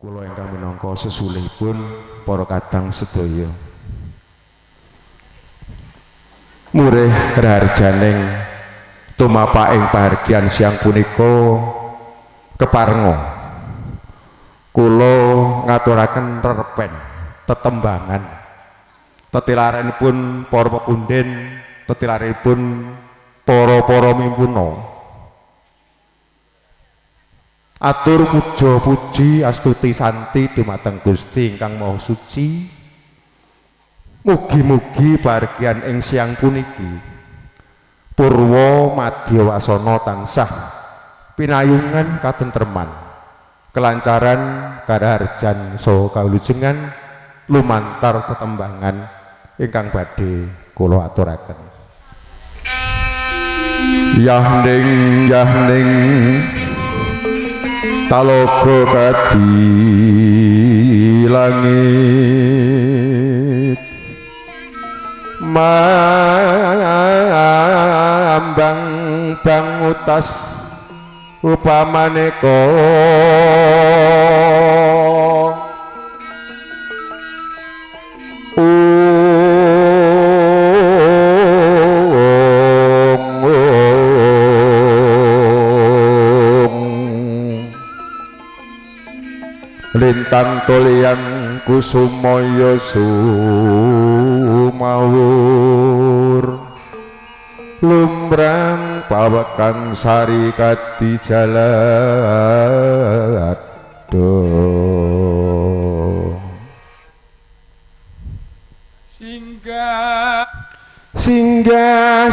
Kula ingkang minangka sesulihipun para kadang sedaya. Murih raharjaning tumapaking pahargyan siang punika keparenga kula ngaturaken rerepen tetembangan tetilarenipun para pepundhen, tetilarenipun para mimpuna. Atur puja puji astuti santi dumateng Gusti ingkang Maha Suci. Mugi-mugi pahargyan ing siang puniki purwa madya wasana tansah pinayungan katentreman, kelancaran karaharjan saha kawilujengan lumantar tetembangan ingkang badhe kula aturaken. Yahning talaga kadi langit mambang bang utas upamaneka lintang toliang kusumaya sumawur lumrang pawekang sari kadi jalado singgah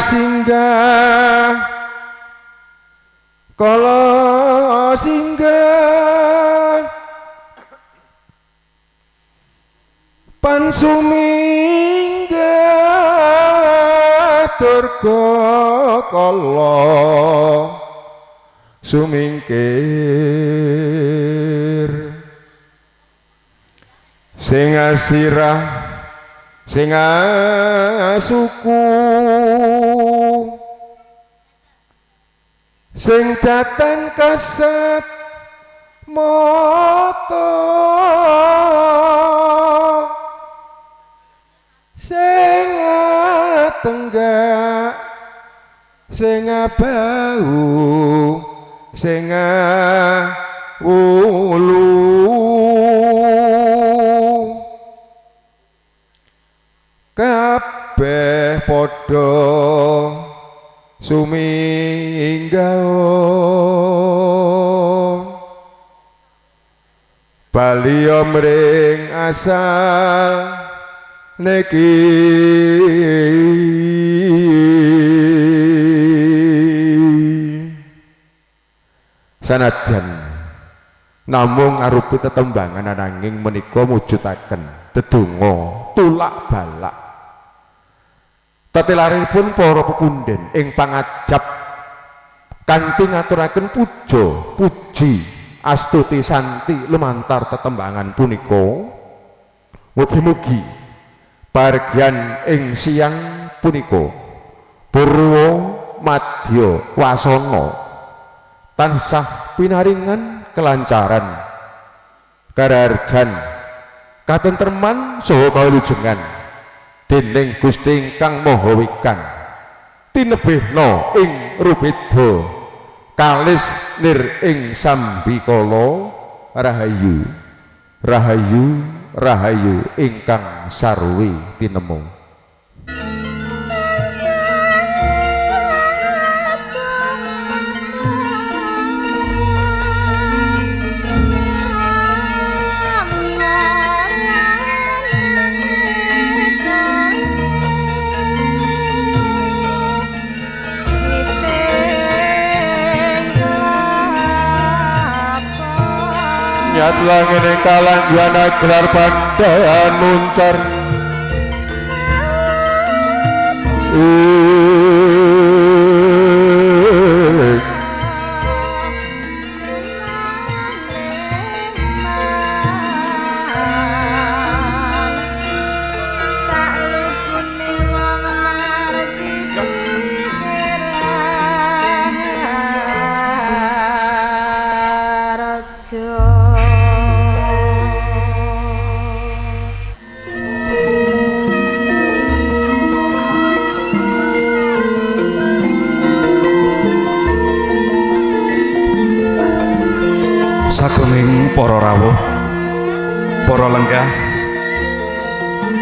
kala singgah pansuminggah durga kala sumingkir sing asirah sing suku sing datan kasat mata sing tenggak sing bau sing ulu kabeh padha suminggawa bali mring asal niki sanadyan namung arupi tetembangan ananging menika mujudaken dedonga tulak balak tetilaripun para pepundhen ing pangajap kanthi ngaturaken puja puji astuti santi lumantar tetembangan punika. Mugi-mugi pahargyan ing siang punika purwa madya wasana tansah pinaringan kelancaran karaharjan katentreman saha kawilujengan dening Gusti ingkang Maha Wikang tinebihna ing rubeda kalis nir ing sambikala rahayu rahayu rahayu ingkang sarwi tinemu. Nyat langit kalangguana gelar pandaan muncar Raja para rawuh, para lenggah,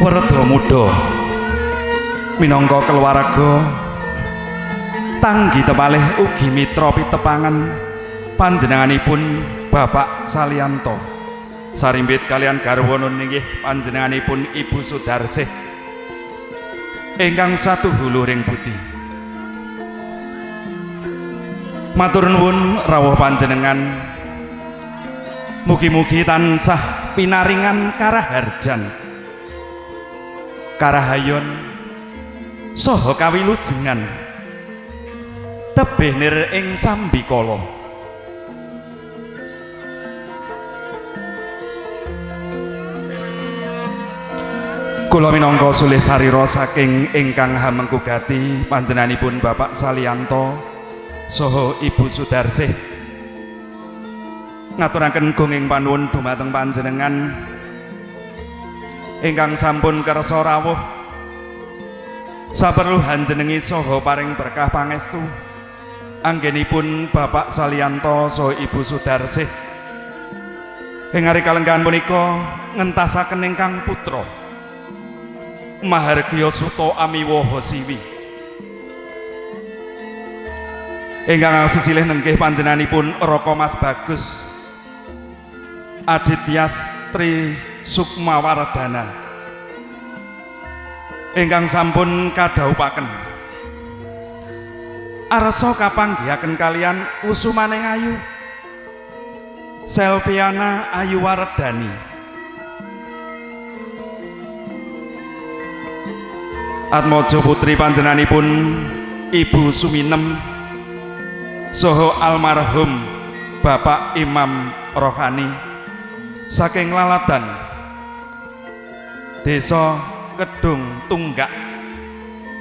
werda muda minangka keluarga tanggi tepalih ugi mitra pitepangan panjenenganipun Bapak Salyanto sarimbit kalian garwanipun inggih panjenenganipun Ibu Sudarsih ingkang satuhuluring budi. Matur nuwun rawuh panjenengan, mugi-mugi tansah pinaringan karaharjan, karahayon saha kawilujengan tebih nir ing sambikala. Kula minangka sulih sarira saking ingkang hamengkugati panjenenganipun Bapak Salyanto saha Ibu Sudarsih ngaturaken gunging panuwun dumateng panjenengan ingkang sampun kersa rawuh saperlu hanjenengi saha paring berkah pangestu anggenipun Bapak Salyanto saha Ibu Sudarsih ing ari kalenggahan punika ngentasaken ingkang putra Mahargya Suta Amiwaha Siwi ingkang sesilih nenggih panjenenganipun Raka Mas Bagus Adityas Tri Sukmawardana ingkang sampun kadhaupaken arsa kapanggihaken kalian kusumaning ayu Selviana Ayuwardani atmaja putri panjenenganipun Ibu Suminem saha almarhum Bapak Imam Rohani saking Laladan Desa Kedung Tunggak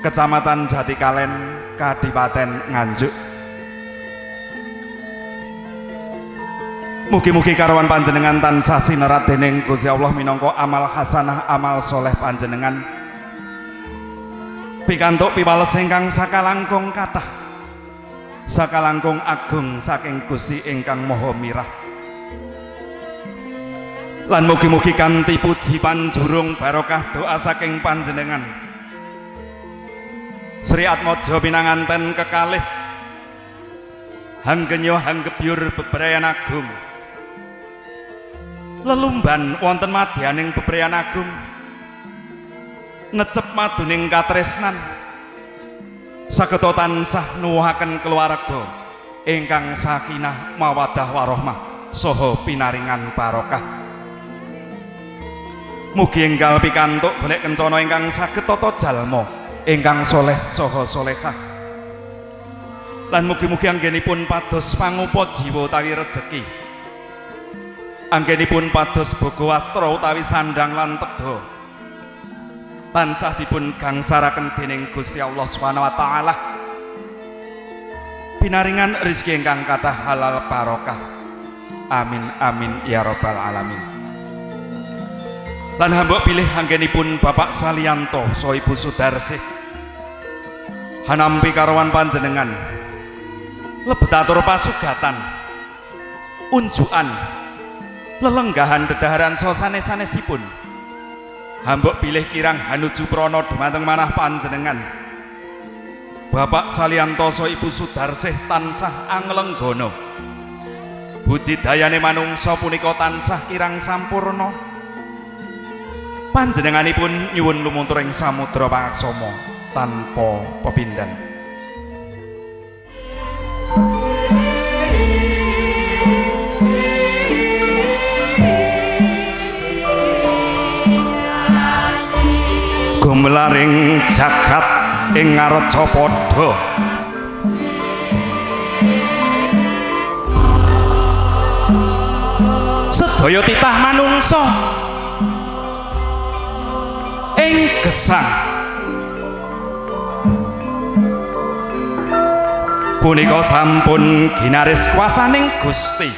Kecamatan Jatikalen Kadipaten Nganjuk. Mugi-mugi karawan panjenengan tansah sinerat dening Gusti Allah minangka amal hasanah amal soleh panjenengan pikantuk piwales ingkang sakalangkung kathah sakalangkung agung saking Gusti ingkang Maha Mirah lan mugi-mugi kanthi puji panjurung barokah doa saking panjenengan Sri Atmaja pinanganten kekalih Hanggenyo Hanggebyur Bebrayan Agung lelumban wonten madyaning Bebrayan Agung necep maduning katresnan sageta tansah nuwuhaken keluarga ingkang sakinah mawaddah warahmah saha pinaringan barokah. Mugi enggal pikantuk golek kencana ingkang saged tata jalma ingkang soleh saha solehah lan mugi-mugi anggenipun pados pangupa jiwa utawi rejeki anggenipun pados boga wastra utawi sandang lan tedha tansah dipun gangsaraken dening Gusti Allah Subhanahu wa taala pinaringan rezeki ingkang kathah halal barokah amin amin ya rabbal alamin. Lan hamba pilih anggenipun Bapak Salyanto saha Ibu Sudarsih hanampi karawan panjenengan lebet atur pasugatan unjukan lelenggahan dedaharan sasanes-sanesipun hamba pilih kirang hanuju prana dumateng manah panjenengan Bapak Salyanto saha Ibu Sudarsih tansah anglenggana budidayane manungsa punika tansah kirang sampurna panjenenganipun nyuwun lumuntur ing samudra pangaksama tanpa pepindhan. Gumelaring jagat ing ngareca padha sedaya titah manungsa ing gesang punika sampun ginaris kuasaning Gusti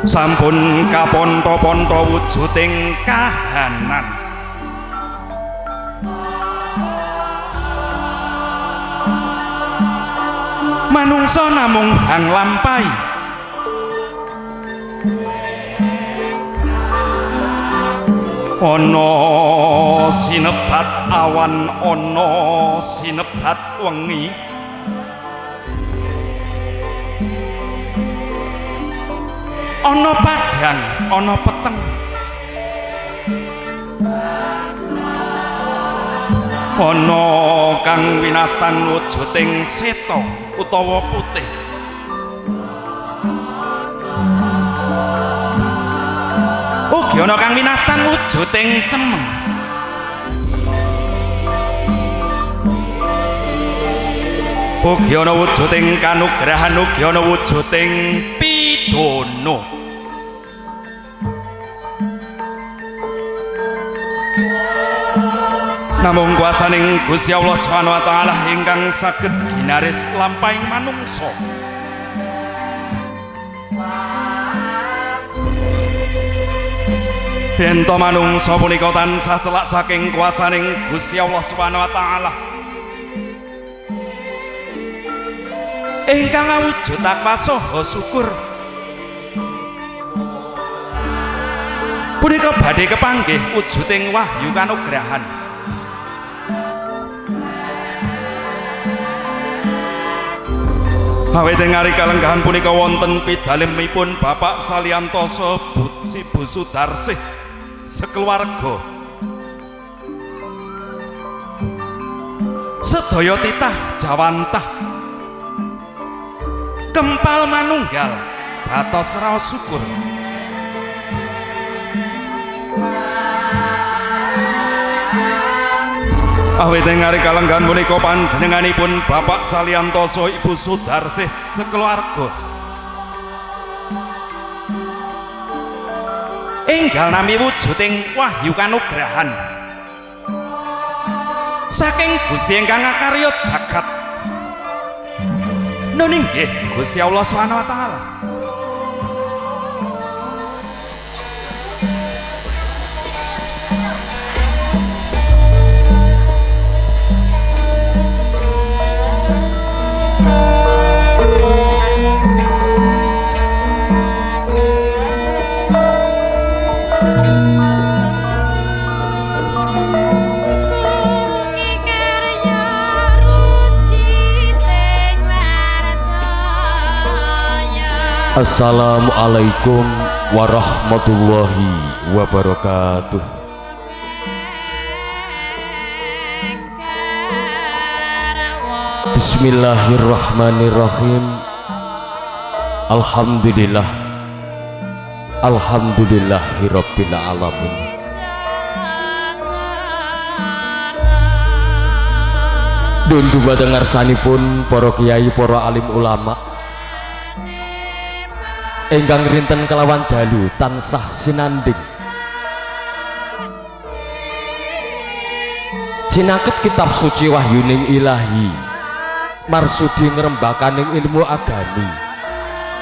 sampun kaponto-ponto wujuding kahanan manungsa namung hang lampai ana sinebat awan ana sinebat wengi ana padhang ana peteng ana kang winastan wujuding seta utawa putih ugi ana kang winastan wujuding cemeng ugi ana wujuding kanugrahan ugi ana wujuding pidana namung kuasaning Gusti Allah Subhanahu wa taala ingkang saged ginaris lampahing manungsa ento manungsa punika tansah celak saking kuasaning Gusti Allah Subhanahu wa taala ingkang awujud takwa saha syukur punika badhe kepanggih wujuding wahyu kanugrahan awit ing ari kalenggahan punika wonten pidalemipun Bapak Salyantosa Ibu Sudarsih sekeluarga sedaya titah jawantah kempal manunggal batos raos syukur awit ing ari kalenggahan punika panjenenganipun Bapak Salyantosa Ibu Sudarsih sekeluarga enggal nami wujuding wahyu kanugrahan saking Gusti ingkang ngakarya jagat nun inggih Gusti Allah Subhanahu wa taala Assalamualaikum warahmatullahi wabarakatuh. Bismillahirrahmanirrahim. Alhamdulillah. Alhamdulillahirabbil alamin. Dundu badhe ngarsanipun para kiai, para alim ulama ingkang rinten kelawan dalu tansah sinanding cinaket kitab suci wahyuning ilahi marsudi ngrembakaning ilmu agami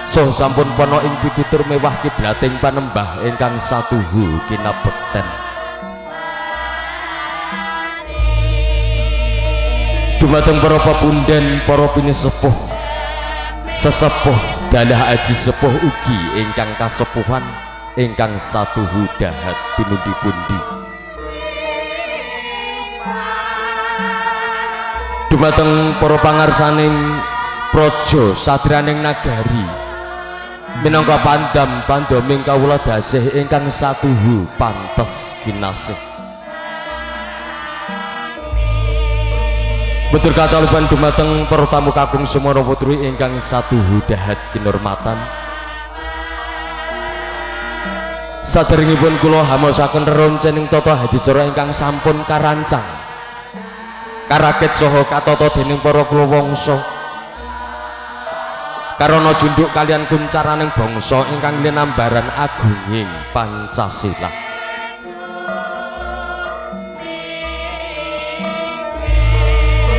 soh sampun pono ing pitutur mewah kiblating panembah ingkang satuhu kinabekten dumateng para pepunden, para pinisepuh sesepuh dalah aji sepuh ugi ingkang kasepuhan ingkang satuhu dahat pinundi-pundi dumateng para pangarsaning praja satriyaning nagari minangka pandam pandhaming kawula dasih ingkang satuhu pantes kinasih betul kata luban dumateng para tamu kakung Semana Putri ingkang satuhu dahat kinurmatan saderengipun kula hamasaken reroncening tata hadicara ingkang sampun karancang karaket saha katata dening para kula wangsa karana junduk kalian kuncaraning bangsa ingkang linambaran agunging Pancasila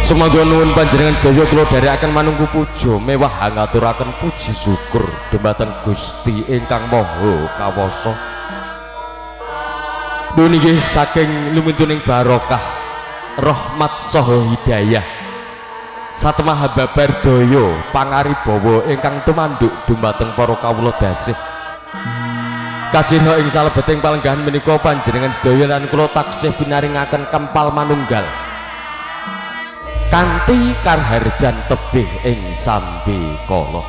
Sumangga nuwun panjenengan sedaya kula dherekaken manunggu puja mewah ngaturaken puji syukur dumateng Gusti ingkang Maha Kawasa. Nuwun inggih saking lumintuning barokah, rahmat saha hidayah satemah babar daya pangaribawa ingkang tumanduk dumateng para kawula dasih kajengna ing salebeting palenggahan menika panjenengan sedaya lan kula taksih pinaringaken kempal manunggal kanthi karharjan tebih ing sambe kala.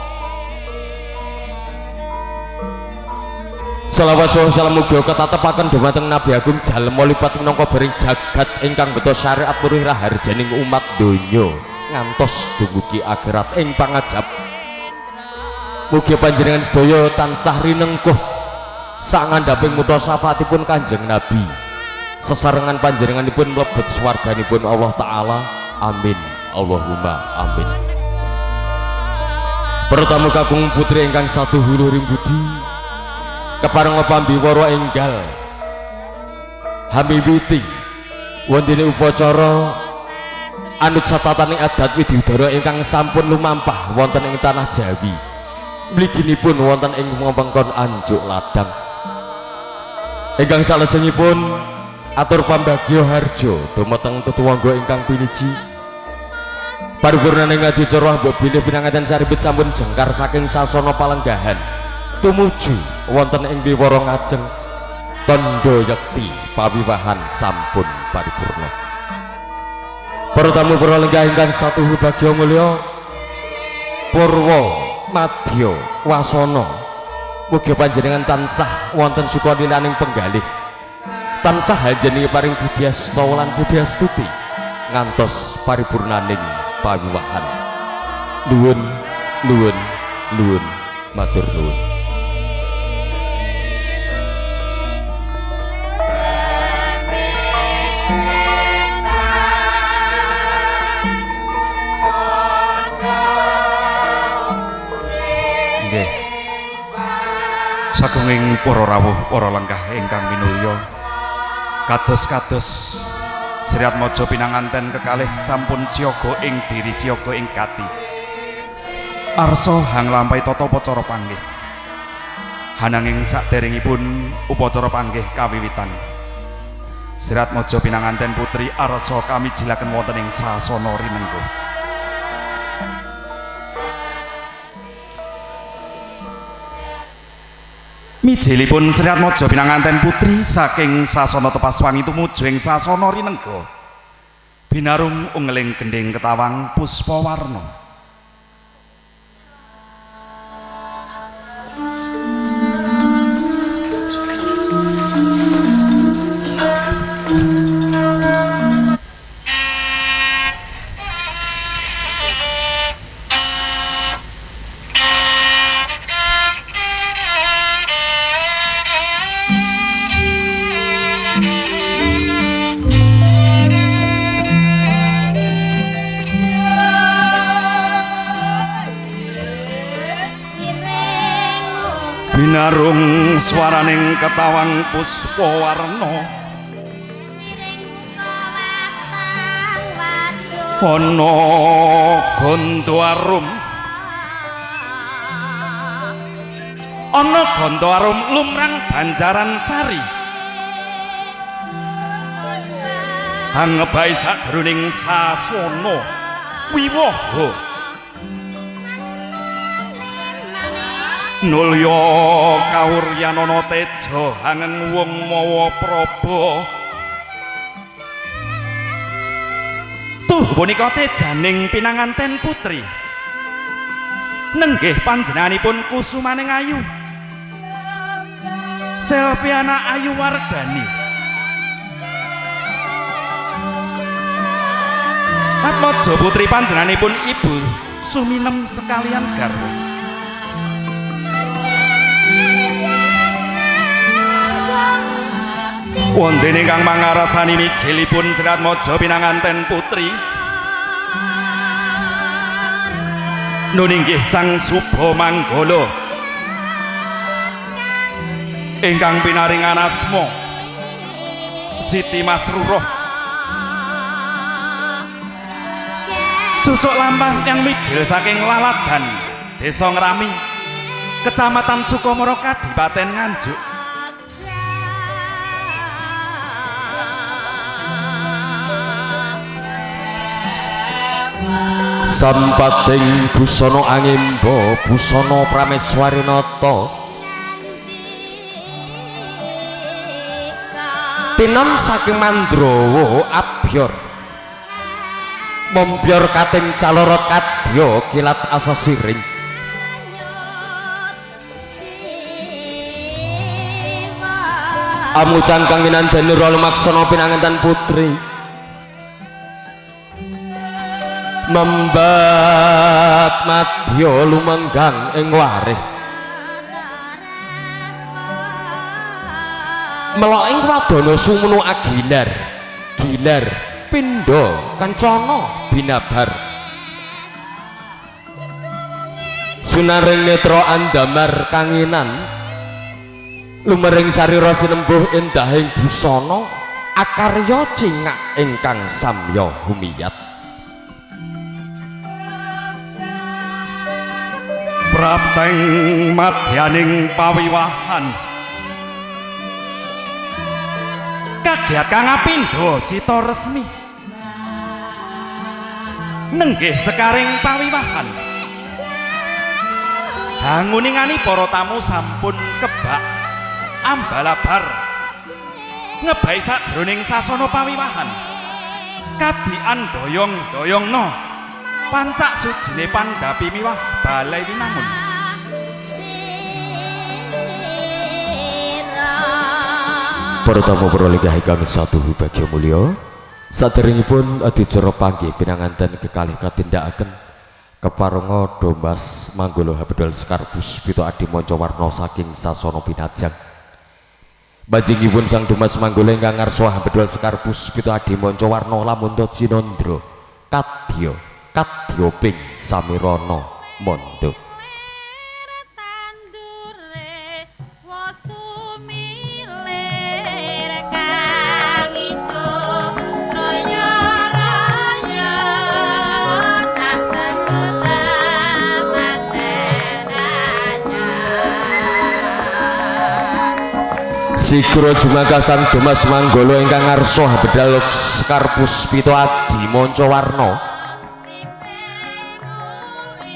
Selawat salam mugia ketatepaken dumateng Nabi Agung jalma lipat minangka bering jagat ingkang beto syariat purih raharjaning umat donya ngantos dumugi akhirat ing pangajab. Mugi panjenengan sedaya tansah rinengkuh sangandhaping mutasafatipun Kanjeng Nabi. Sesarengan panjenenganipun mlebet swarganipun Allah taala. Amin. Allahumma amin. Pertama kakung putri ingkang satu huluring budi kepareng pambiwara enggal hamiwiti wondene upacara anut satataning adat widodara ingkang sampun lumampah wonten ing tanah Jawi mliginipun wonten ing wewengkon Anjuk Ladang ingkang salajengipun atur pambagya harja dumateng tetuwangga ingkang piniji paripurnaning adicara mbok bilih pinanganten saribit sampun jengkar saking sasana palenggahan tumuju wonten ing wiwara ngajeng tandha yekti pawiwahan sampun paripurna. Para tamu para lenggah ingkang satuhu bagya mulya Purwa Madya Wasana mugi panjenengan tansah wonten sukanilaning penggalih tansah hanjenengi paring budiasta lan budiastuti ngantos paripurnaning pawiwahan. Nuwun nuwun nuwun matur nuwun. Sagunging para rawuh para lenggah ingkang minulya kados-kados Sriat Maja pinanganten kekalih sampun siyaga ing diri siyaga ing kati arsa hang lampahi tata upacara panggih hananging saderengipun upacara panggih kawiwitan Sriat Maja pinanganten putri arsa kamijilaken wonten ing sasana rinengga. Mijilipun Sriat Maja pinanganten putri saking sasana Tepaswangi tumuju ing sasana rinengga binarung ungling gending ketawang Puspawarna. Binarung swaraning ketawang Puspawarna ana Gandharum lumrang Banjaran Sari hangebahi sajroning sasana wiwaha nulya kawuryanana teja hangeng wong mawa praba tuh punika tejaning pinanganten putri nenggih panjenenganipun kusumaning ayu Selviana Ayu Wardani Atmaja putri panjenenganipun ibu suminem sekalian garwa wonten ingkang mangarasani mijilipun Sriat Maja pinanganten putri nuninggih Sang Suba Manggala ingkang pinaringan asma Siti Masruroh cucuk lampah yang mijil saking Laladan Desa Ngrami Kecamatan Sukamara Kadipaten Nganjuk sampating busana angimba busana prameswari nata tinon saking Mandrawa abyor mombyor kating calorot kadya kilat asa siring amucan kang inandani ra lumaksana pinanganten putri membat madya lumenggang ing warih meloking wadana sumunu agilar gilar pindha kancana binabar sunaring netra andamar kanginan lumering sarira sinembuh endahing busana akarya cingak ingkang samya humiyat prapteng madyaning pawiwahan kagiat kang apindha sita resmi nenggih sekaring pawiwahan hanguningani para tamu sampun kebak ambalabar ngebai sajroning sasana pawiwahan kadian doyong-doyongna pancak sujine pandhapi miwah balai winamun para tamu pralingkah ingkang satuhu bagya mulya saderengipun adicara panggih pinanganten kekalih katindakaken keparenga Domas Manggala Habedal Sekar Puspita Adimanca Warna saking sasana pinajang banjingipun Sang Domas Manggala ingkang ngarsa Habedal Sekar Puspita Adimanca Warna lamun Cinandra kadya ping samirana mondho Sikra jumaka Sang Domas Manggala ingkang ngarsa Habedal Sekar Puspita Adimanca Warna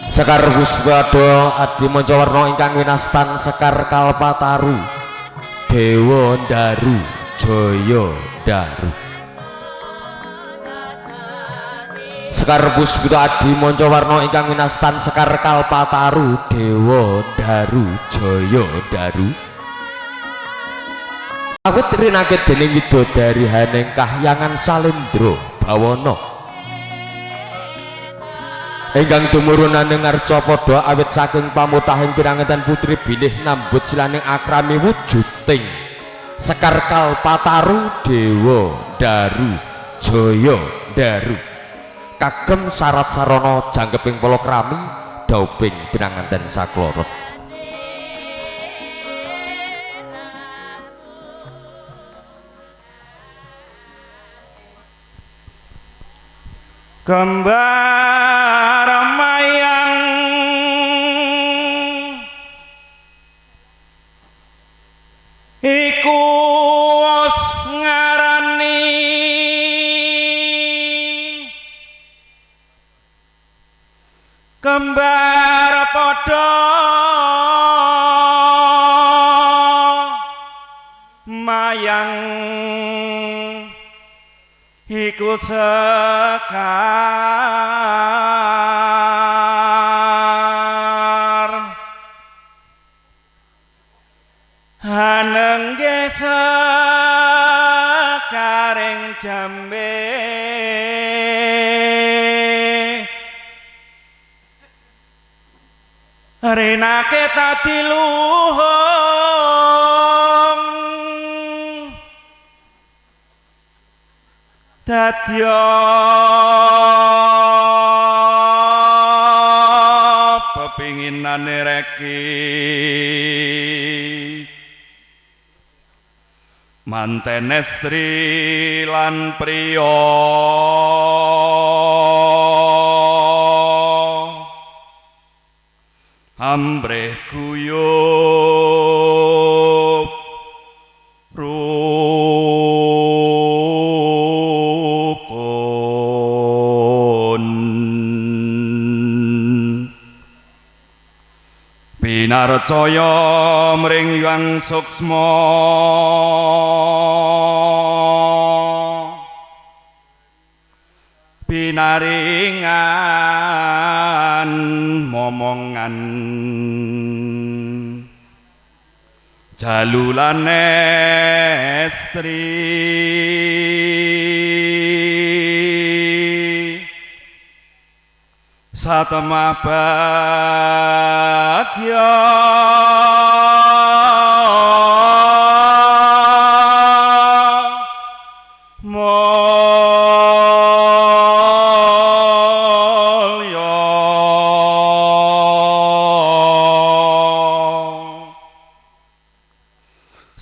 Sekar Puspita Adimanca Warna ingkang winastan Sekar Kalpataru Dewa Daru Jaya Daru Sekar Puspita Adimanca Warna ingkang winastan Sekar Kalpataru Dewa Daru Jaya Daru awit rinakit dening widodari Haneng Kahyangan Salendra Bawana ingkang tumurunane ngarsa padha awit saking pamutahing pinanganten putri bilih nambut silaning akrami wujuding Sekar Kalpataru Dewa Daru Jaya Daru kagem syarat sarana jangkeping palakrami dauping pinanganten saklorot kembar mayang iku wis ngarani kembar padha mayang iku sekar hanengge sekaring jambe renake tadi luhung dadya pepinginane reki manten estri lan priya ambreh guyub rukun Pinarcaya mring Hyang Suksma pinaringan momongan jalulan estri satemah bagya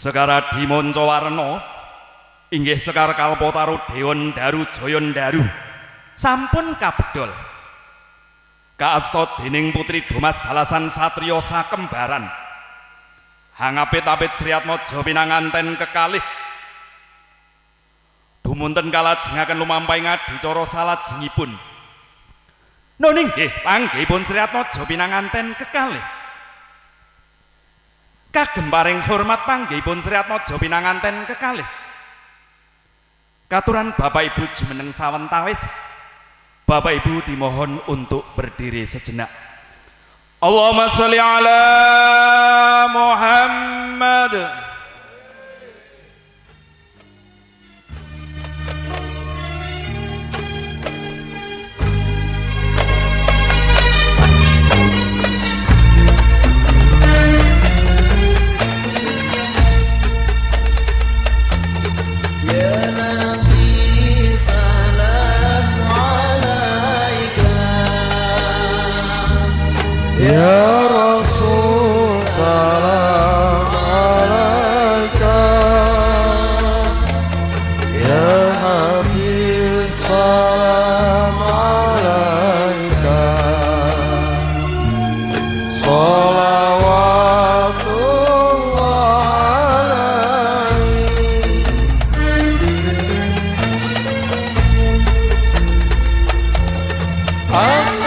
Sekara Dimanca Warna inggih Sekar Kalpataru Dewan Daru Jayan Daru sampun kabedol kaasta dening putri Domas Dalasan satriya sakembaran hangapit-apit Sri Atmaja pinanganten kekalih dumunten kalajengaken lumampaing adicara salajengipun nun inggih panggihipun Sri Atmaja pinanganten kekalih kagem paring hormat panggihipun Sri Atmaja pinanganten kekalih katuran Bapak Ibu jumeneng sawentawis Bapak Ibu dimohon untuk berdiri sejenak. Allahumma sholli ala Muhammad. Ya Rasul salam alaika Ya Habib salam alaika Salawatullah alaik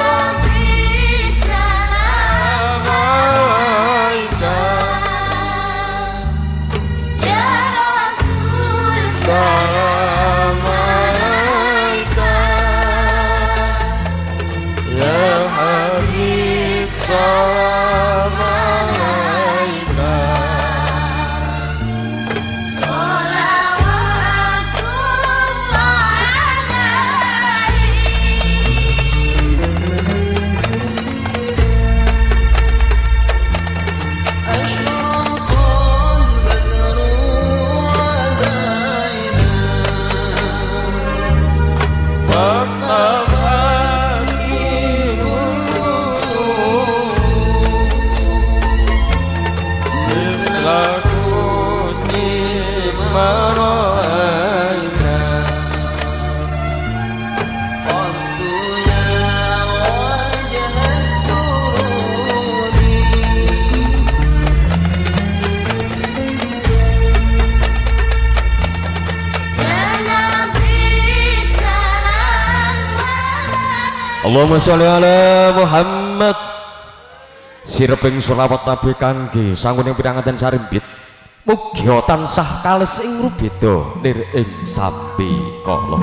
Allahumma sholli ala Muhammad sireping sholawat nabi kangge sangguning pinanganten sarimbit mugi tansah kalis ing rubeda lir ing sapi kala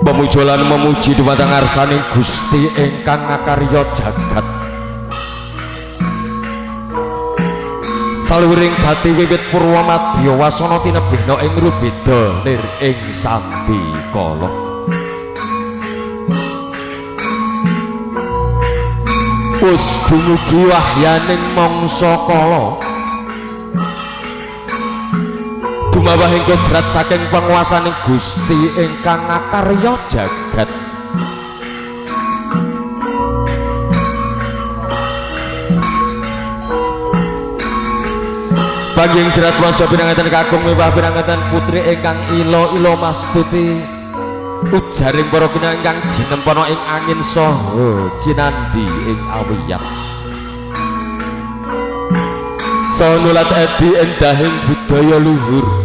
pemujolan memuji dumateng ngarsaning Gusti ingkang ngakarya jagat saluring bati wiwit purwa madya wasana tinebihna ing rubeda lir ing sambi kala wis dumugi wahyaning mangsa kala dumawahing kodrat saking panguwasaning Gusti ingkang ngakarya jagat Kangging Sirat Wansa pinanganten kakung mewah pinanganten putri ingkang ilo-ilo mastuti ujaring para kinang ingkang jinempana ing angin saha cinandi ing awiyat saha nulat edi endahing budaya luhur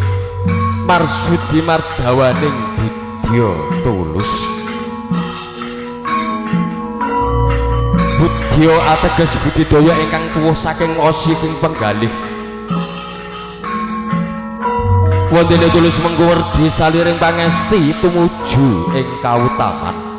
marsudi mardawaning budya tulus budya ateges budidaya ingkang tuwuh saking osi ing penggalih wondene tulus mengkuwerdi saliring pangesti tumuju ing kautaman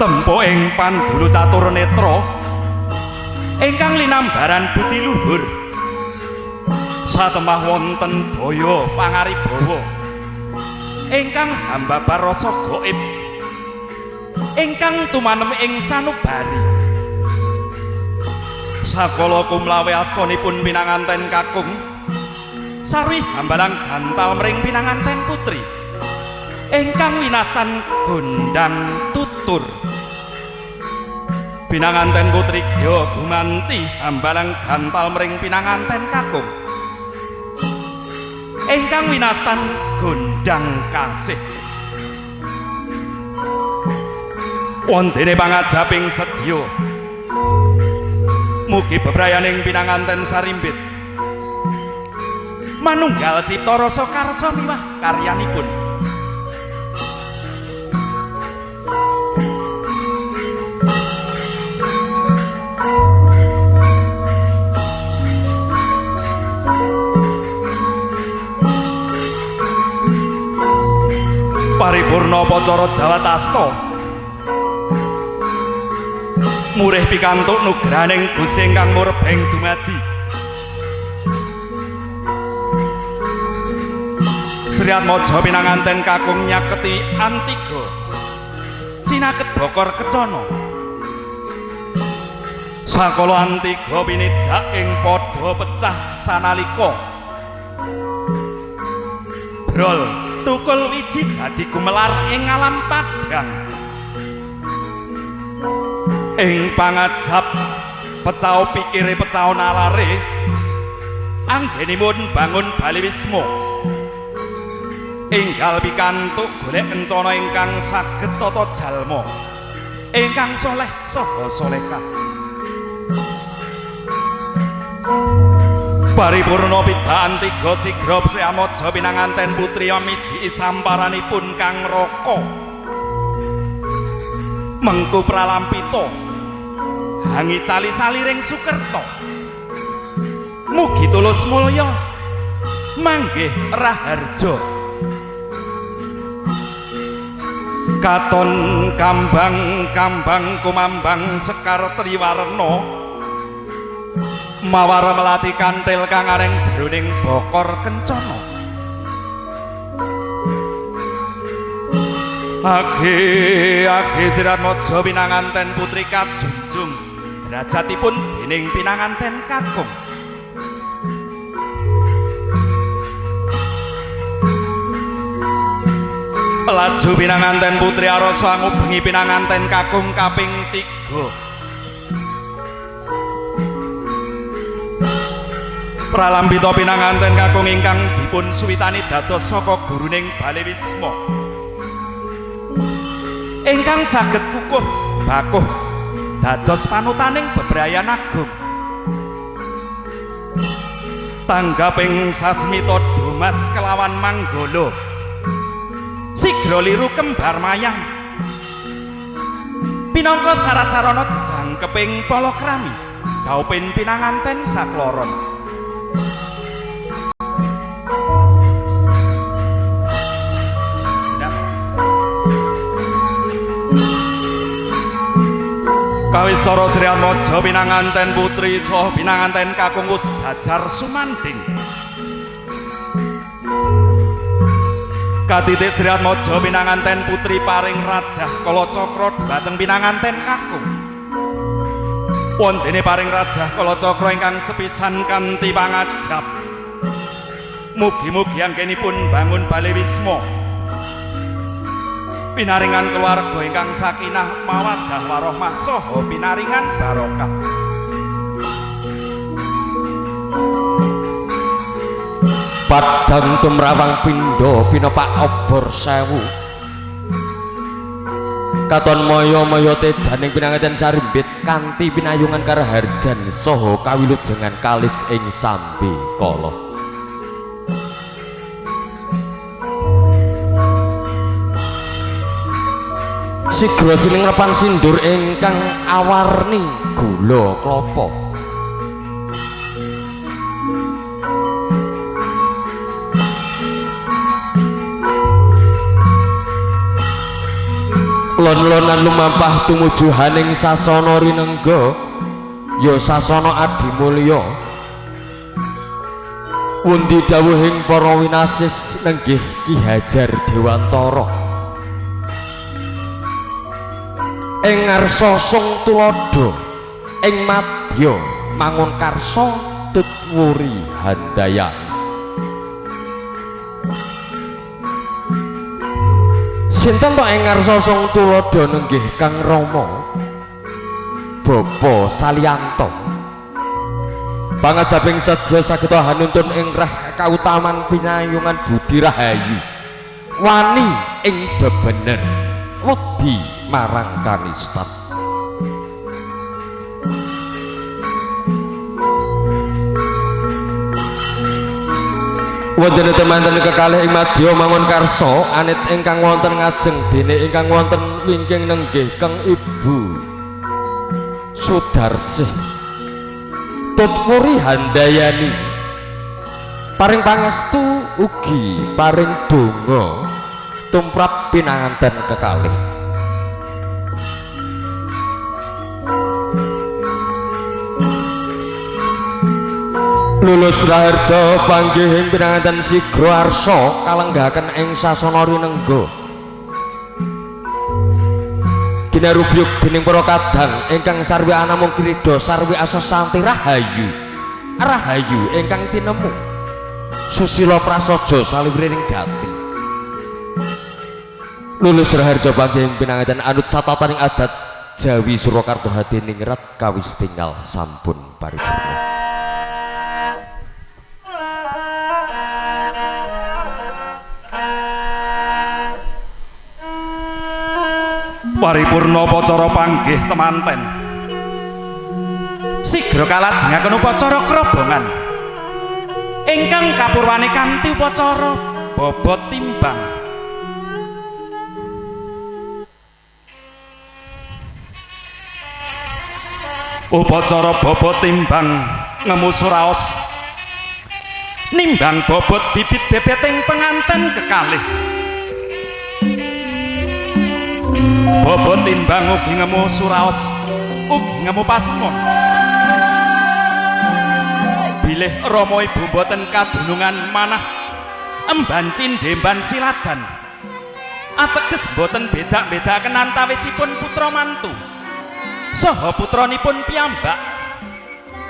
tempo ing pandulu catur netra ingkang linambaran budi luhur satemah wonten daya pangaribawa ingkang hambabar rasa gaib ingkang tumanem ing sanubari sakala kumlawe asanipun pinanganten kakung sarwi hambalang gantal mring pinanganten putri ingkang winastan gondang tutur pinanganten putri Gya Gumanti hambalang gantal mring pinanganten kakung ingkang winastan gondang kasih wondene pangajaping sedya mugi bebrayaning pinanganten sarimbit manunggal cipta rasa karsa miwah karyanipun paripurna pacara Jawatasta murih pikantuk nugraning Gusti ingkang murebeng dumadi Sri Atmaja pinanganten kakung nyaketi Antiga cinaket Bokor Kecana sakala Antiga pinidak ing padha pecah sanalika brol tukul wiji dadi gumelar ing alam padang ing pangajap pecao pikire pecao nalare anggenipun bangun Bali Wisma enggal pikantuk golek kencana ingkang saged tata jalma ingkang soleh saha solehah paripurna pidhaan tiga sigra Sri Atmaja pinanganten putri miji samparanipun Kang Raka mengku pralampita hangi cali saliring Sukerta mugi tulus mulya manggih raharja katon kambang kumambang sekar triwarna mawar melati kantil kang areng jroning Bokor Kencana age Sri Atmaja pinanganten putri kajunjung derajatipun dening pinanganten kakung laju pinanganten putri arasa ngubengi pinanganten kakung kaping 3 pralambita pinanganten kakung ingkang dipun suwitani dados saka guruning Bali Wisma ingkang saged kukuh bakuh dados panutaning bebrayan agung tanggaping sasmita Dumas kelawan Manggala sigra liru kembar mayang pinangka syarat sarana jejangkeping palakrami daupin pinanganten sakloron kawisara Sri Atmaja pinanganten putri saha pinanganten kakung wus jajar sumanding Katitik Sri Atmaja pinanganten putri paring rajah kala cakra dhateng pinanganten kakung. Wondene paring rajah kala cakra ingkang sepisan kanthi pangajab. Mugi-mugi anggenipun bangun bale wisma. Pinaringan keluarga ingkang sakinah mawaddah warahmah saha pinaringan barokah. Padang tumrawang pindha pinepak obor sewu. Katon maya-maya tejaning pinanganten sarimbit kanthi pinayungan karaharjan saha kawilujengan kalis ing sambe kala. Sigra siling repan sindur ingkang awarni gula klapa. Lon-lonan lumampah tumuju haning sasana rinengga ya sasana adimulya. Pundi dawuhing para winasis nenggih Ki Hajar Dewantara. Ing ngarsa sung tuladha ing madya mangun karsa tutwuri handayani. Sinten to ing ngarsa sung tuladha nenggih Kang Rama Bapa Salyanto. Pangajabing sedya sageta hanuntun ing rah kautaman pinayungan budi rahayu. Wani ing bebener wedi marang kanistan. Wonten temanten kekalih ing madya mangun karsa anit ingkang wonten ngajeng dene ingkang wonten wingking nenggih Kang Ibu Sudarsih Tutwuri handayani paring pangestu ugi paring donga tumrap pinanganten kekalih. Lulus raharja panggih ing pinanganten sigra arsa kalenggahaken ing sasana rinengga. Ginarubyuk dening para kadang ingkang sarwi anamung krida sarwi asesanti rahayu. Rahayu ingkang tinemu susila prasaja saliwrining gati. Lulus raharja panggih ing pinanganten anut satataning adat Jawi Surakarta Hadiningrat kawis tinggal sampun paripurna. Paripurna upacara panggih temanten. Sigra kalajengaken upacara krobongan ingkang kapurwane kanthi upacara bobot timbang. Upacara bobot timbang ngemu suraos nimbang bobot bibit bebeting penganten kekalih. Bobot timbang ugi ngemu suraos ugi ngemu pasemon. Bilih Rama Ibu boten kadunungan manah emban cindemban siladan ateges boten bedak-bedakaken antawisipun putra mantu saha putranipun piyambak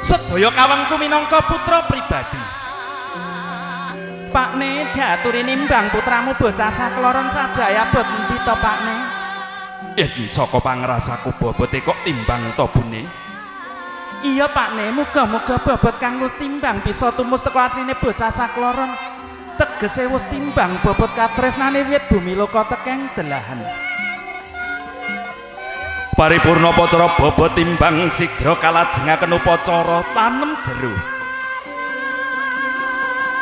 sedaya kawengku minangka putra pribadi. Pakne daturi nimbang putramu bocah sakloron sajaya bot endi to Pakne? Yen saka pangrasaku bobote kok timbang to Bune? Iya Pakne, muga-muga bobot kang wis timbang bisa tumus teko atine bocah sakloron. Tegese wis timbang bobot katresnane wiwit bumi loka tekeng delahan. Paripurna upacara bobot timbang sigra kalajengaken upacara tanem jero.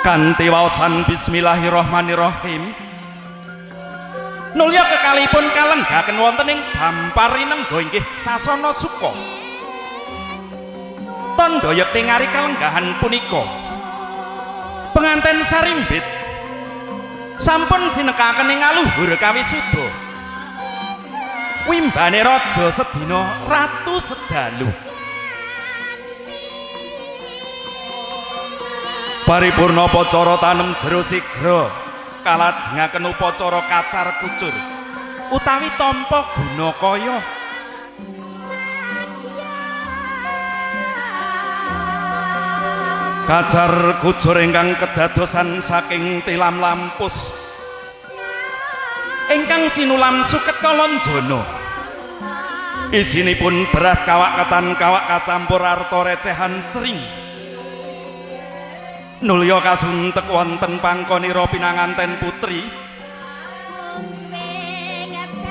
Kanthi waosan bismillahirrahmanirrahim nulya kekalipun kalenggaken wonten ing Damparinengga inggih sasana Suka. Tandha yekti ngari kalenggahan punika penganten sarimbit sampun sinekaken ing aluhur kawisuda. Wimbane raja sedina ratu sedalu. Paripurna upacara tanem jero sigra kalajengaken upacara kacar kucur utawi tampa gunakaya. Kacar kucur ingkang kedadosan saking tilam lampus ingkang sinulam suket kalonjono. Isinipun beras kawak ketan kawak kacampur arta recehan cering. Nulya kasuntek wonten pangkonira pinanganten putri.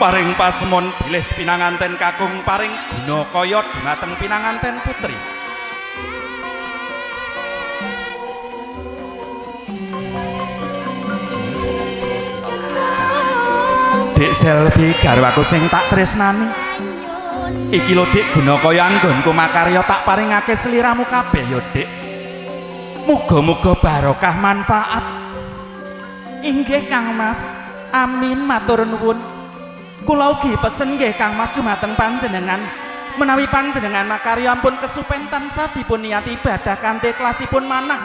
Paring pasemon bilih pinanganten kakung paring gunakaya dhumateng pinanganten putri. Dek Selvi garwaku sing tak tresnani. Iki lho Dik gunakaya anggonku makarya tak paringake sliramu kabeh ya Dik. Muga-muga barokah manfaat. Inggih Kang Mas. Amin matur nuwun. Kula ugi pesen nggih Kang Mas dumateng panjenengan menawi panjenengan makarya ampun kesupen tansah dipun niati ibadah kanthi kelasipun manah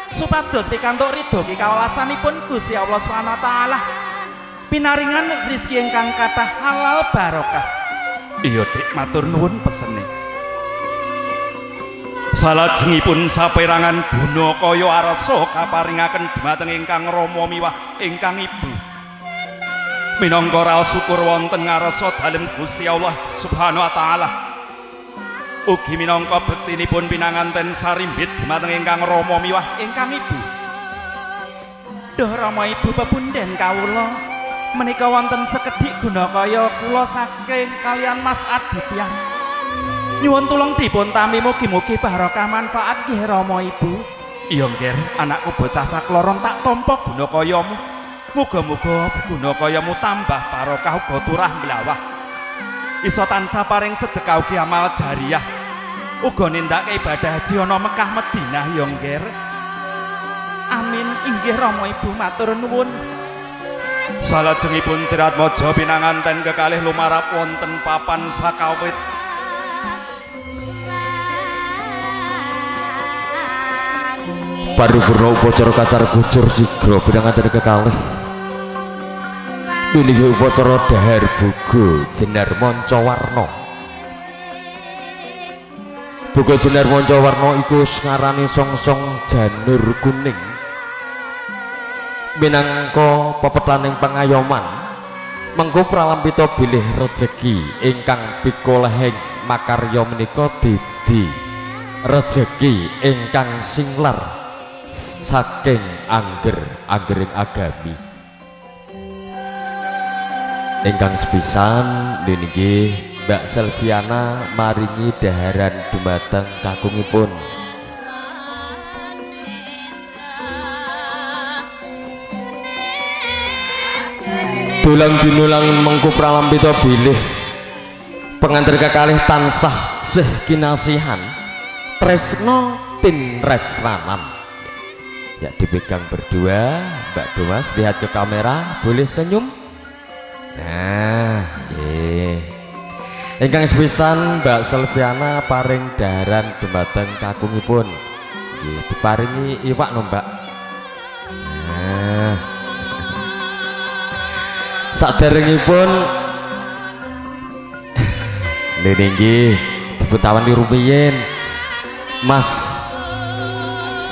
supados pikantuk ridho kawelasanipun Gusti Allah Subhanahu wa taala. Pinaringan rezeki ingkang kathah halal barokah. Iya Dik matur nuwun pesene. Salajengipun saperangan gunakaya arsa kaparingaken dhumateng ingkang rama miwah ingkang ibu. Minangka raos syukur wonten ngarsa dalem Gusti Allah Subhanahu wa taala. Ugi minangka bektinipun pinanganten sarimbit dhumateng ingkang rama miwah ingkang ibu. Duh rama ibu pepunden kawula. Menika wonten sekedhik gunakaya kula saking kalian Mas Adityas. Nyuwun tulung dipun tami mugi-mugi barokah manfaat nggih Rama Ibu. Iya nggih, anakku bocah sakloron tak tampa gunakayamu. Muga-muga gunakayamu tambah barokah uga turah mlawah. Isa tansah paring sedekah ugi amal jariyah. Uga nindakake ibadah haji ana Mekah Madinah ya nggih. Amin inggih Rama Ibu matur nuwun. Salajengipun tirat maja pinanganten kekalih lumarap wonten papan sakawit. Paripurna upacara kacar kucur sigra pinanganten kekalih. Inggih upacara dahar buga jenar mancawarna. Buga jenar mancawarna iku ngarani songsong janur kuning. Minangka pepetaning pangayoman mengko pralampita bilih rejeki ingkang pikolehing makarya menika didi rejeki ingkang singlar saking anggering agami ingkang sepisan niki Mbak Selviana maringi daharan dumateng kakungipun. Dulang dinulang mengku pralampita bilih pengantar kekalih tansah sih kinasihan tresno tinresnanan. Ya dipegang berdua Mbak Domas, lihat ke kamera, boleh senyum. Nah ingkang sepisan Mbak Selviana paring daharan dumateng kakungipun diparingi iwak no Mbak. Nah saderengipun niki dipun di rumiyin Mas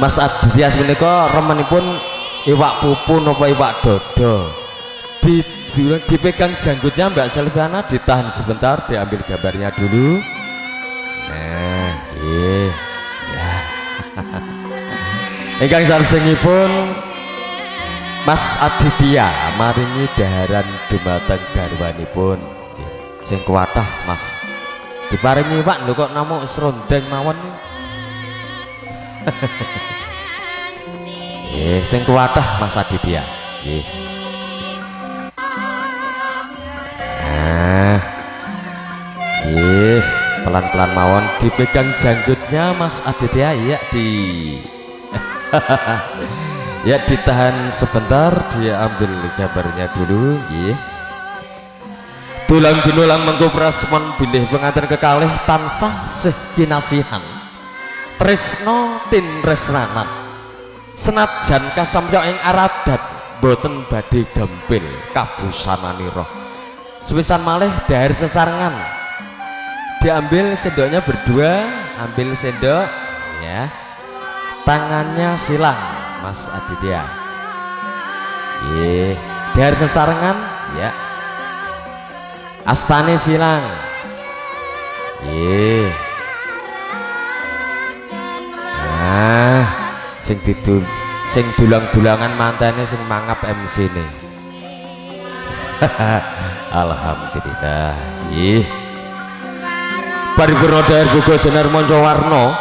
Adityas menika remenipun iwak pupu napa iwak dodo. Dipegang janggutnya Mbak Selviana, ditahan sebentar, diambil gambarnya dulu. Nah ya ingkang salajengipun Mas Aditya maringi daharan dumateng garwanipun sing kuwatah Mas. Diparingi Pak lho kok namung srondeng mawon. Nggih, sing kuwatah Mas Aditya. Nggih. Nah. Nggih, pelan-pelan mawon dipegang janggutnya Mas Aditya ya ya ditahan sebentar, dia ambil gambarnya dulu ya. Tulang dinulang mengko prasmon bilih pengantin kekalih tansah sih kinasihan tresno tinresnanan senajan kasamya ing aradat boten badhe gempil kabusananira. Sepisan malih daher sesarengan diambil sendoknya berdua, ambil sendok ya, tangannya silang Mas Aditya. Daher sesarengan ya, astane silang. Nah, sing dulang-dulangan mantene sing mangap MC ne. Alhamdulillah. Paripurna daher buka jenar manca warna.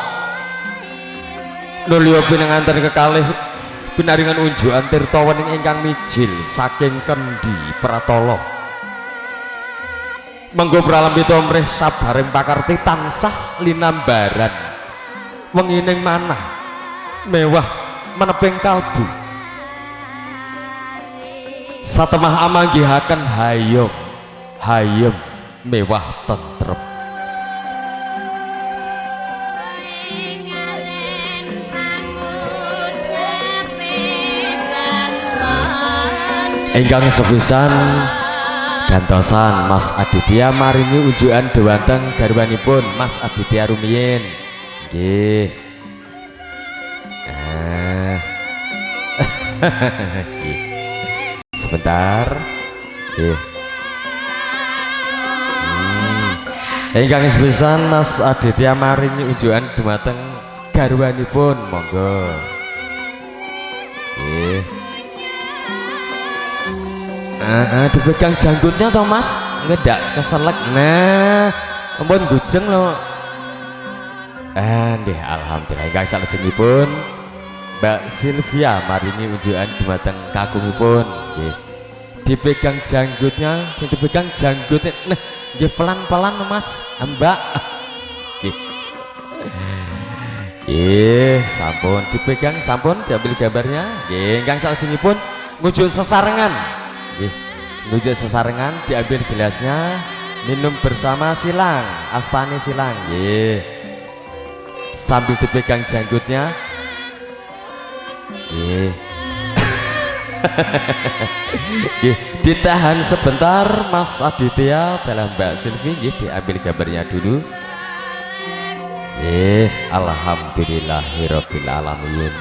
Nulya pinanganten kekalih pinaringan unjukan tirta wening ingkang mijil saking Kendi Pratala. Menggo pralambita mrih sabareng pakarti tansah linambaran wengining manah mewah meneping kalbu. Satemah amanggihaken hayom hayem mewah tentrem. Ingkang sepisan gantosan Mas Aditya maringi unjukan dhumateng garwanipun Mas Aditya rumiyin. Nggih. Sebentar. Nggih. Ingkang sepisan Mas Aditya maringi unjukan dhumateng garwanipun, monggo. Nggih. Dipegang janggutnya toh Mas, ngedak keselek. Nah, ampun gujeng loh. Nggih, alhamdulillah. Ingkang salajengipun Mbak Sylvia maringi unjukan dhumateng kakungipun. Nggih. Dipegang janggutnya, sing dipegang janggutnya. Nah, nggih pelan-pelan Mas, Mbak. Nggih. Nggih, sampun dipegang, sampun diambil gambarnya. Nggih, ingkang salajengipun ngujuk sesarengan. Ngujuk sesarengan, diambil gelasnya, minum bersama silang, astane silang. Sambil dipegang janggutnya. Ditahan sebentar Mas Aditya dalam Mbak Silvi. Diambil gambarnya dulu. Alhamdulillahirabbil alamin.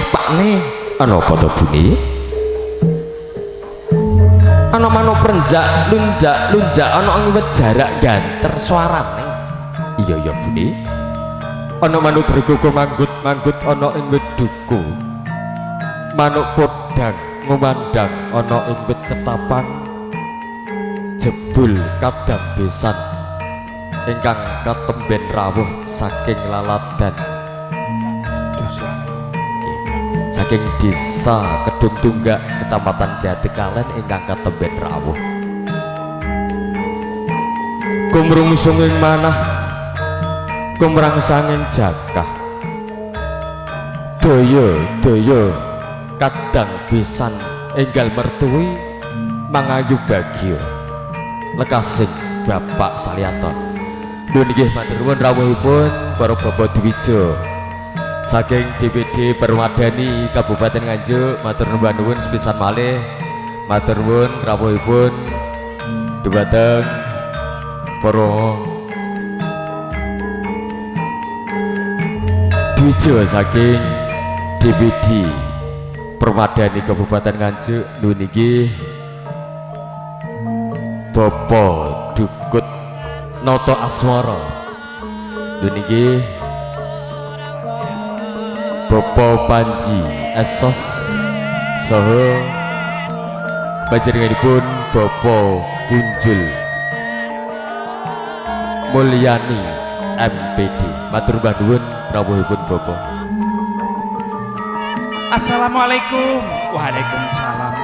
Pak ne, ana apa to Buni? Ana manuk prenjak lunjak ana ing wit jarak ganter suarane. Iya Buni. Ana manuk drego manggut ana ing wit duku. Manuk podang ngumandang ana ing wit ketapang. Jebul kadang besan ingkang katemben rawuh saking laladan saking desa Kedung Tunggak Kecamatan Jatikalen ingkang katemben rawuh. Kumrungsung ing manah kumrangsanging jakah daya kadang pisan enggal mertuwi mangayu bagya lekasing Bapak Salianto. Nuwun nggih matur nuwun rawuhipun para Bapak Dwija saking DPD Permadani Kabupaten Nganjuk. Matur nuwun sepisan malih, matur nuwun rawuhipun dhumateng para Dwija saking DPD Permadani Kabupaten Nganjuk. Nuwun nggih Bapak Dukut Noto Aswara. Nuwun nggih Bapak Panji Esos saha panjenenganipun Bapak Punjul Mulyani MPD. Matur nuwun rawuhipun Bapak. Assalamualaikum. Waalaikumsalam.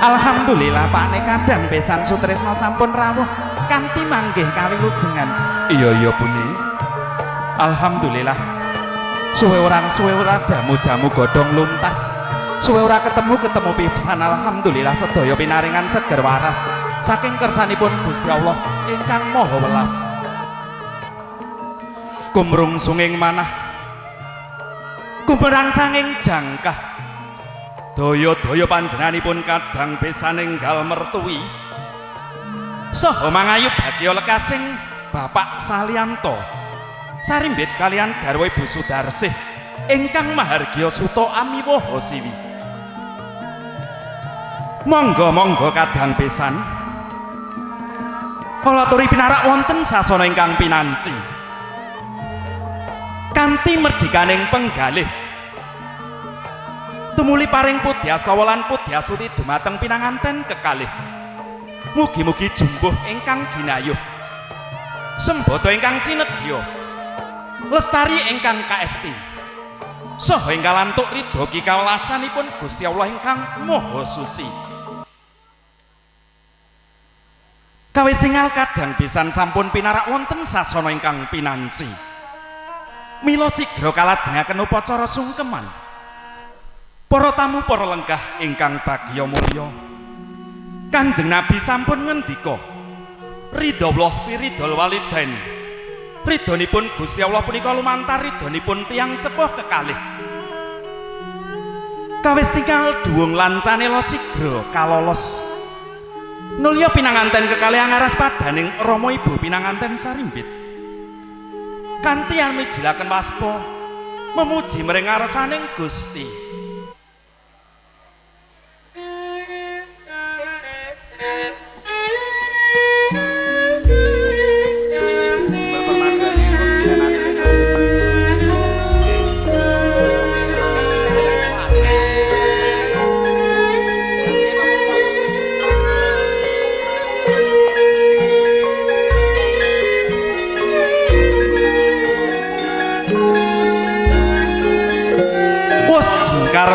Alhamdulillah Pak Nek kadang besan sutresna sampun rawuh kanthi manggih kawilujengan. Iya Buni. Alhamdulillah. Suwe orang jamu-jamu godhong luntas suwe ora ketemu pisan alhamdulillah sedaya pinaringan seger waras saking kersanipun Gusti Allah ingkang Maha Welas. Kumrung sunging manah kumerang sanging jangkah daya-daya panjenenganipun kadang besan enggal mertui saha mangayu bagya lekasing Bapak Salyanto sarimbit kalian garwa Ibu Sudarsih ingkang mahargya suta amiwaha siwi. Monggo kadang besan kala aturi pinarak wonten sasana ingkang pinanci kanthi merdikaning penggalih tumuli paring pudyaswa lan pudyasuti dumateng pinanganten kekalih. Mugi-mugi jumbuh ingkang ginayuh sembada ingkang sinedya lestari ingkang kaesti saha ingkang lantuk ridho kawelasanipun Gusti Allah ingkang Maha Suci. Kawis singal kadang pisan sampun pinarak wonten sasana ingkang pinanci. Mila sigra kalajengaken upacara sungkeman. Para tamu para lenggah ingkang bagya mulya. Kanjeng Nabi sampun ngendika, ridhawah wiridul walidain. Ridhonipun Gusti Allah punika lumantar ridhonipun tiyang sepuh kekalih. Kawis tinggal duwung lancane lo sigra kalolos. Nulya pinanganten kekalih angaras padaning Rama Ibu pinanganten sarimbit. Kanthi mijilaken waspa memuji mring ngarsaning Gusti.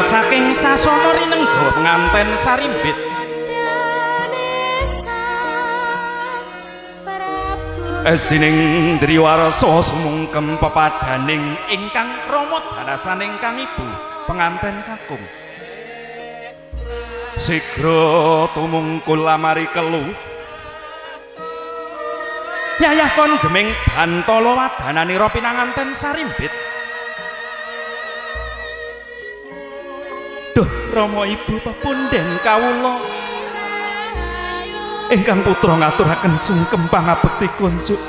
Saking sasana rinengga penganten sarimbit esining driwarsa sumungkem pepadaning ingkang rama darasaning ingkang ibu penganten kakung sigra tumungkul lamari kelu yayah kon jeming bantala wadananira pinanganten sarimbit. Duh Rama Ibu pepunden kawula ingkang putra ngaturaken sungkem pangabekti kunsuk.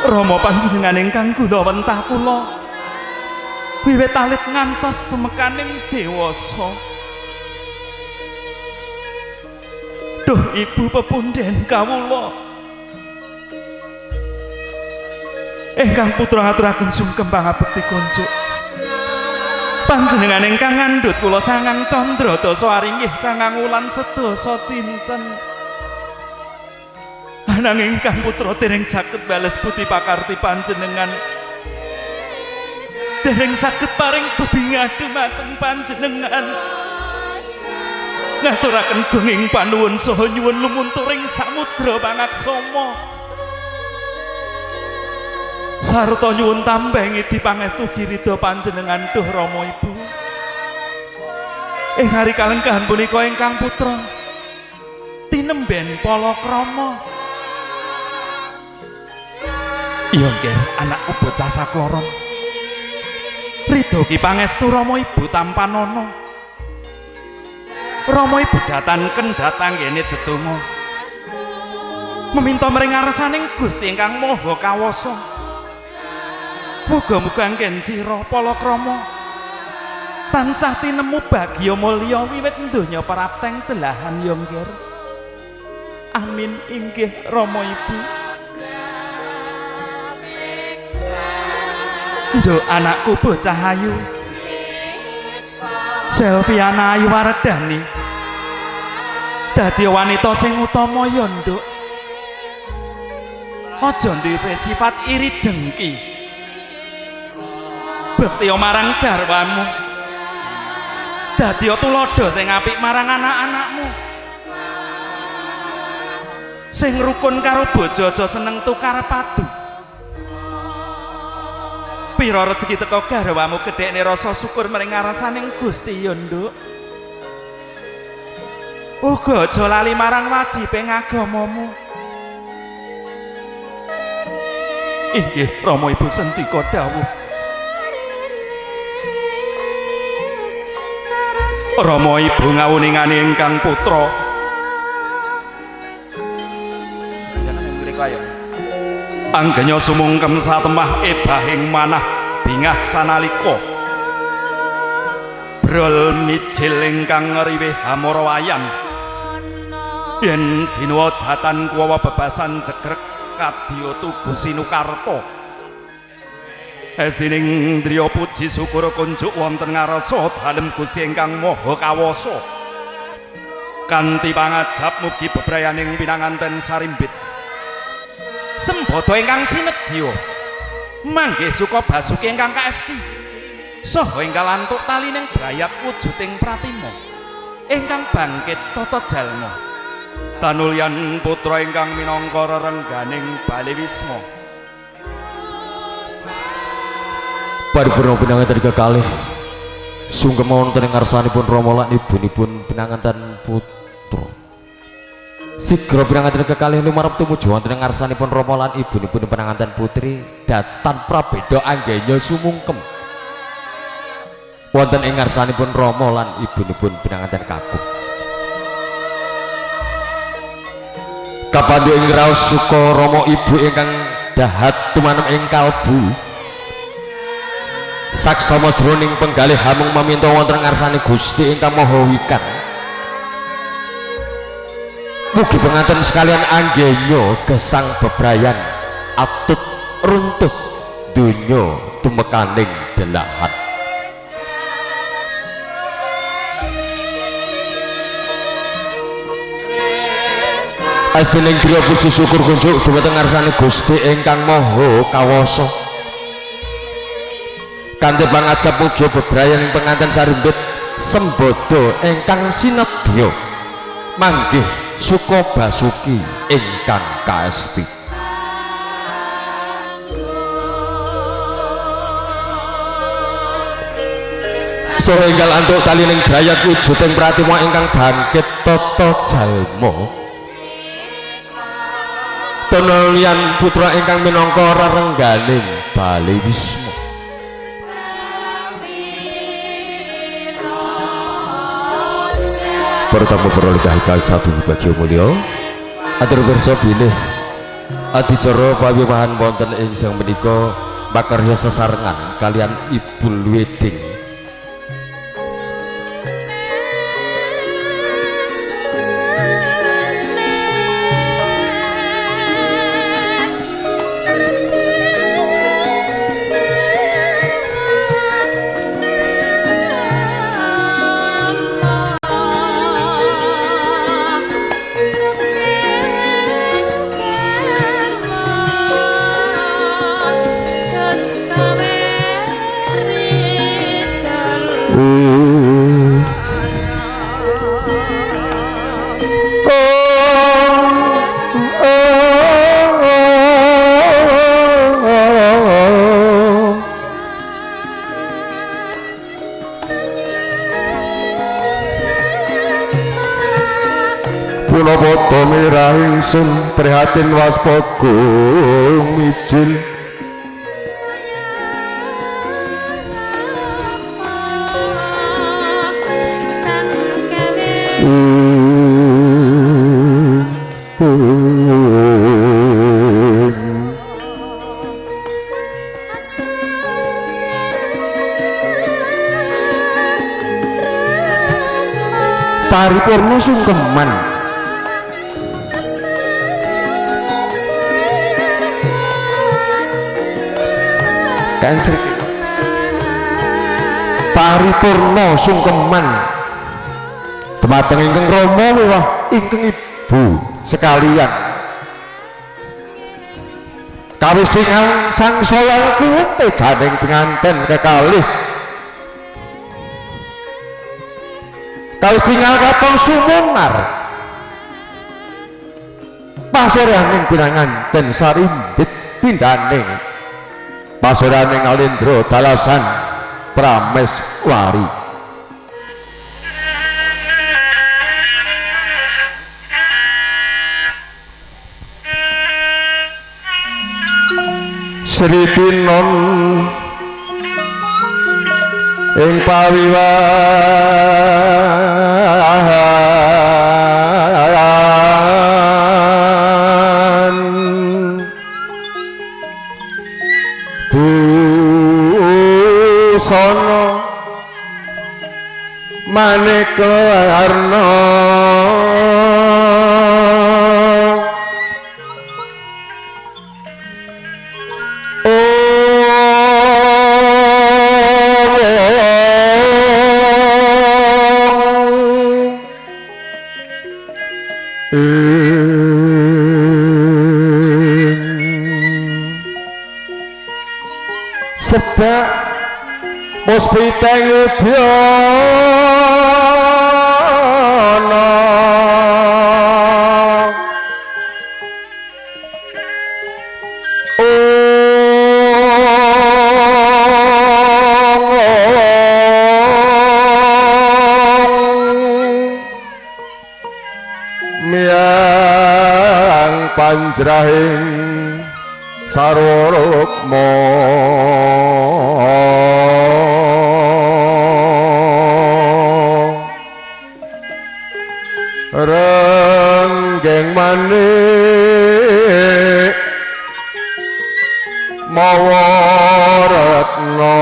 Rama panjenengan ingkang gunawentah kula wiwit alit ngantos tumekaning dewasa. Duh Ibu pepunden kawula ingkang putra ngaturaken sungkem pangabekti kunsuk. Panjenengan ingkang ngandhut kula sangang candra dasa aringgih sangang wulan sedasa dinten. Ananging ingkang putra dereng saged bales budi pakarti panjenengan. Dereng saged paring bebingadu mateng panjenengan. Ngaturaken gunging panuwun saha nyuwun lumunturing samudra pangaksama. Sarta nyuwun tambahi dipangestu girida panjenengan duh Rama Ibu. Ing hari kalenggahan punika ingkang putra tinemben palakrama. Iya nggih anakku bocah sakloron. Ridho ki pangestu Rama Ibu tampanana. Rama Ibu datanken dhateng ngene dedonga. Meminta mring ngarsaning Gusti ingkang Maha Kawasa. Muga-muga anggen sira palakrama tansah tinemu bagya mulya wiwit donya prapteng delahan ya nggih. Amin inggih Rama Ibu. Nduk anakku bocah ayu Selviana Ayu Wardani dadi wanita sing utama ya nduk. Aja duwe sifat iri dengki. Bekti marang garwamu dadi tuladha sing apik marang anak-anakmu sing rukun karo bojo aja seneng tukar padu pira rezeki teko garwamu gedhekne rasa syukur maring ngarsaning Gusti ya nduk. Uga aja lali marang wajibing agamamu. Inggih Rama Ibu Sentika dawuh. Rama Ibu ngawuningani ingkang putra. Anggenya sumungkem satemah ebahing manah bingah sanalika. Brol mijil ingkang ngriwih hamara wayan. Yen dina datan kuwawa bebasan jegrek kadya tugu sinukarta. Esining driya puji syukur kunjuk wonten ngarsa dalem Gusti ingkang Maha Kawasa. Kanthi pangajab mugi bebrayaning pinanganten sarimbit. Sembodo ingkang sinedya manggih suka basuki ingkang kaesti. Saha ingkang lantuk talining brayat wujuding pratima ingkang bangkit tata jalma. Tanulyan putra ingkang minangka rerengganing Bali Wisma. Paripurna pinanganten kekalih sungkem wonten ing ngarsanipun Rama lan ibunipun pinanganten putra. Sigra pinanganten kekalih lumarep tumuju wonten ing ngarsanipun Rama lan ibunipun pinanganten putri datan prabeda anggenya sumungkem. Wonten ing ngarsanipun Rama lan ibunipun pinanganten kakung. Kapandu ing raos suka Rama ibu ingkang dahat tumanem ing kalbu. Saksama jroning penggalih hamung maminta wonten ngarsane Gusti ingkang Maha Wikan. Mugi penganten sekalian anggenya gesang bebrayan atut runtuh donya tumekaning delahan. Astining griya puji syukur kunjuk dhumateng ngarsane Gusti ingkang Maha Kawasa. Kanthi pangajab mugi bebrayan penganten sarimbit sembodo ingkang sinebya manggih suka basuki ingkang kaesti. Saha enggal antuk talining brayat wujuding pratima ingkang bangkit tata jalma. Tanulyan putra ingkang minangka rerengganing Bali Wisma. Pertama peroleh kahikal satu bagi mulya atur pirsa bilih adicara pawiwahan wonten ing sang menika makarya sesarengan kalian Ibu Weding. Kula padha mirah ingsun prihatin waspada mijil. Paripurna sungkeman kanjeng paripurna sungkeman dumateng ingkang Rama miwah ingkang Ibu sekalian kawis tingal sangsaya kuwete janing penganten kekalih kawis tinggal katong sumunar pasoreaning pinanganten sarimbit pindaning pasuraning Alindra Dalasan Prameswari. Sri Tinon ing pawiwahan busana maneka warna sebab puspiteng udyana miang panjrahing sarwa rukma renggeng manik mawa retna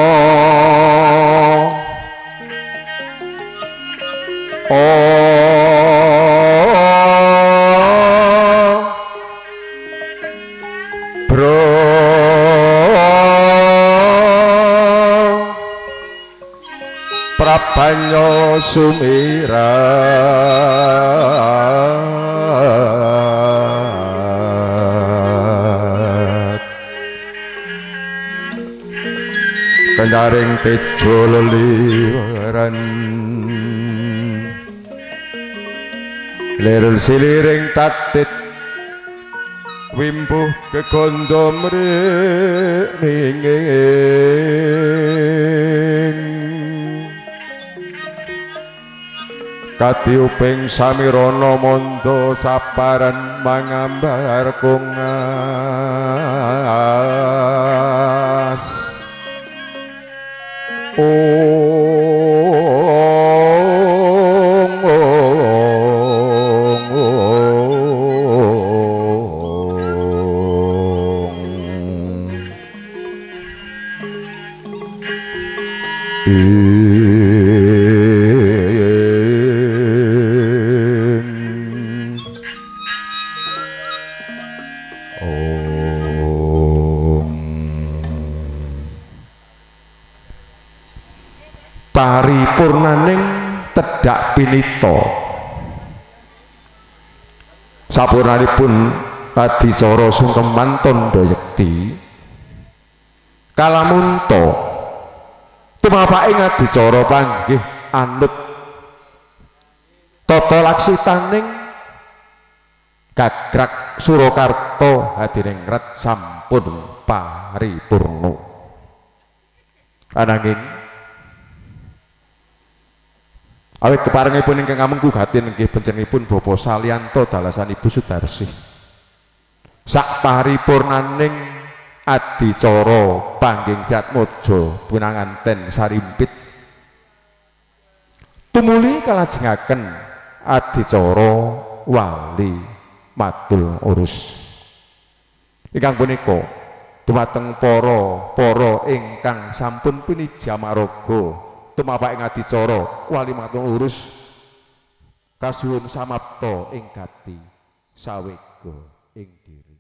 prabanyo sumirat kendaring tejo leliwaran lir siliring tatit wimbuh kegondo mringing katiuping samirana manda saparan mangambar kungas paripurnaning tedhak pinita sapuranipun adicara sungkeman tandha yekti kalamunta tumapaking adicara panggih anut tata laksitaning gagrag Surakarta hadiningrat sampun paripurna ananging awit keparengipun ingkang kamenggugatin inggih panjenenganipun Bapa Salyanto Dalasan Ibu Sudarsih sak paripurnaning adicara pangging Jatmojo pinanganten sarimpit tumuli kalajengaken adicara wali madul urus ingkang punika dumateng para ingkang sampun pinijamaraga tumapaking adicara wali madul urus kasuwun samapta ing gati sawega ing diri